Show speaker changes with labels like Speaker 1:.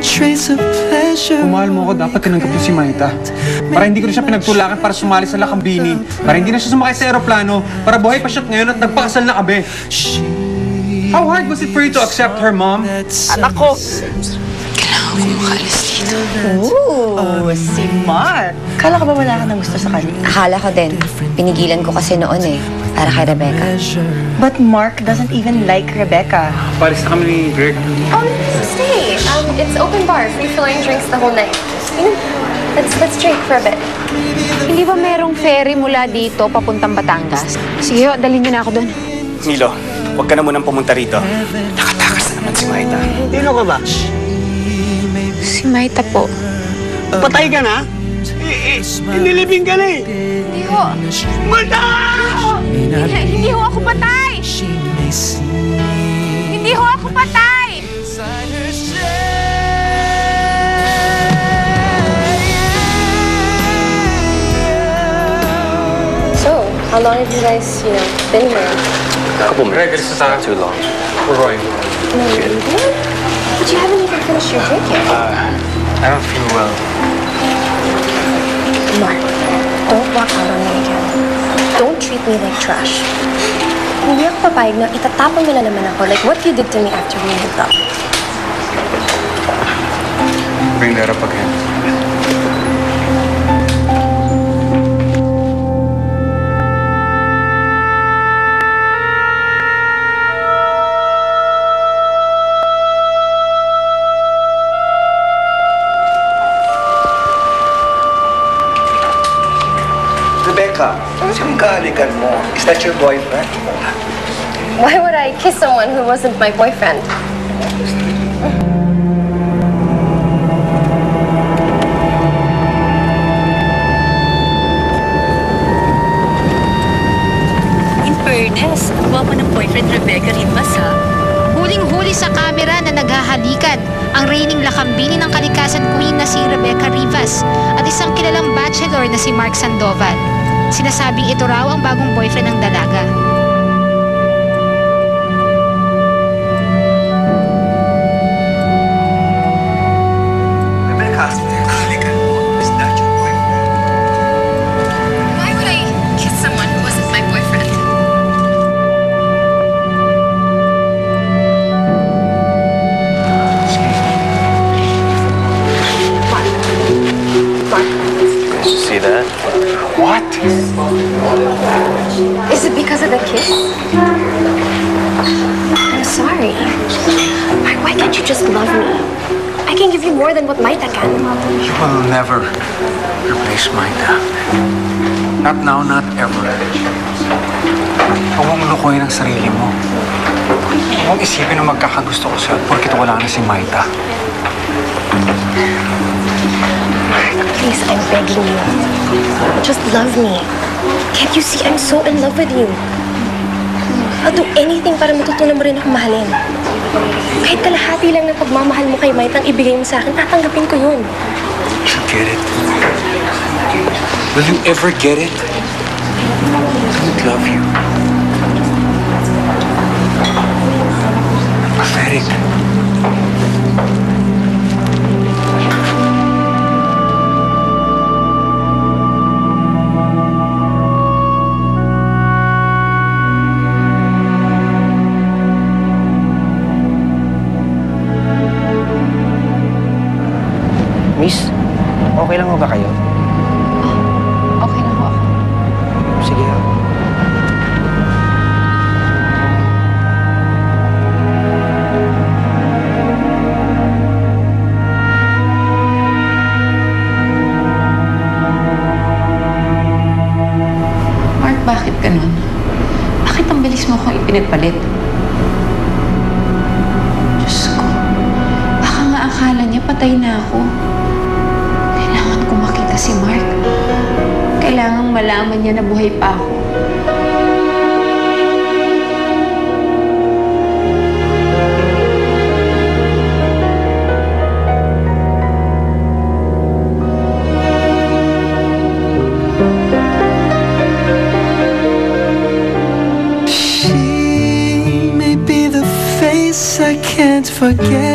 Speaker 1: Kung mahal mo ako, dapat tinanggap mo si Maita. Para hindi ko na siya pinagtulakan para sumali sa Lakambini. Para hindi na siya sumakay sa aeroplano. Para buhay pa siya ngayon at nagpakasal na kami. How hard was it for you to accept her, Mom?
Speaker 2: Anak ko!
Speaker 3: Kailangan ko makaalis dito.
Speaker 2: Ooh, si Mark. Kala ka ba wala ka ng gusto sa kanya?
Speaker 3: Akala ko din. Pinigilan ko kasi noon eh. Para kay Rebecca.
Speaker 2: But Mark doesn't even like Rebecca.
Speaker 1: Paris na kami ni Greg.
Speaker 4: Stay. It's open bar, free-flowing drinks the whole night. You know, let's drink for a bit.
Speaker 5: Hindi ba merong ferry mula dito papuntang Batangas? Sige, dalhin niyo na ako doon.
Speaker 6: Milo, huwag ka na munang pumunta rito. Nakatakas na naman si Maita.
Speaker 7: Sino ka ba?
Speaker 5: Si Maita po.
Speaker 7: Patay ka na? Inilibing ka na eh.
Speaker 5: Hindi ho.
Speaker 7: Mata!
Speaker 5: Hindi ho ako patay! Hindi ho ako patay!
Speaker 4: So, how long have you guys, been here?
Speaker 1: Greg, this is too long. We're going.
Speaker 4: No, really? But you haven't even finished your drink yet.
Speaker 1: I don't feel well.
Speaker 4: Mark, don't walk out on me again. Don't treat me like trash. Hindi ako papayag na itatapon mo na naman ako like what you did to me after we hooked up.
Speaker 1: Bring that up again.
Speaker 8: Rebecca, sinong kahalikan mo? Is that your boyfriend?
Speaker 4: Why would I kiss someone who wasn't my boyfriend?
Speaker 9: In fairness, ang gwapo ng boyfriend Rebecca Rivas, ha?
Speaker 5: Huling-huli sa kamera na naghahalikan ang reigning Lakambini ng kalikasan queen na si Rebecca Rivas at isang kilalang bachelor na si Mark Sandoval. Sinasabing ito raw ang bagong boyfriend ng dalaga.
Speaker 8: Rebecca, sinong kahalikan mo? Is that your boyfriend?
Speaker 4: Why would I kiss someone who wasn't my boyfriend?
Speaker 6: Did you see that?
Speaker 1: What?
Speaker 4: Is it because of the kiss? I'm sorry. Why can't you just love me? I can give you more than what Maita can.
Speaker 1: You will never replace Maita. Not now, not ever. Huwag mong lukuhin ang sarili mo. Huwag mong isipin na magkakagusto ko sa'yo porkit wala na si Maita.
Speaker 4: Please, I'm begging you. Just love me. Can't you see I'm so in love with you? I'll do anything para matutunan mo rin ako mahalin. Kahit kalahati lang ng pagmamahal mo kay Maita ang ibigay mo sa akin, tatanggapin ko yun.
Speaker 1: You get it? Will you ever get it? I would love you. Pathetic.
Speaker 7: Miss, okay lang ho ba kayo?
Speaker 5: Okay na ho ako.
Speaker 7: Sige ho.
Speaker 5: Mark, bakit ganun? Bakit ang bilis mo akong ipinagpalit? Diyos ko, baka nga akala niya patay na ako. Kailangan ko makita si Mark. Kailangan malaman niya na buhay pa ako.
Speaker 10: She may be the face I can't forget.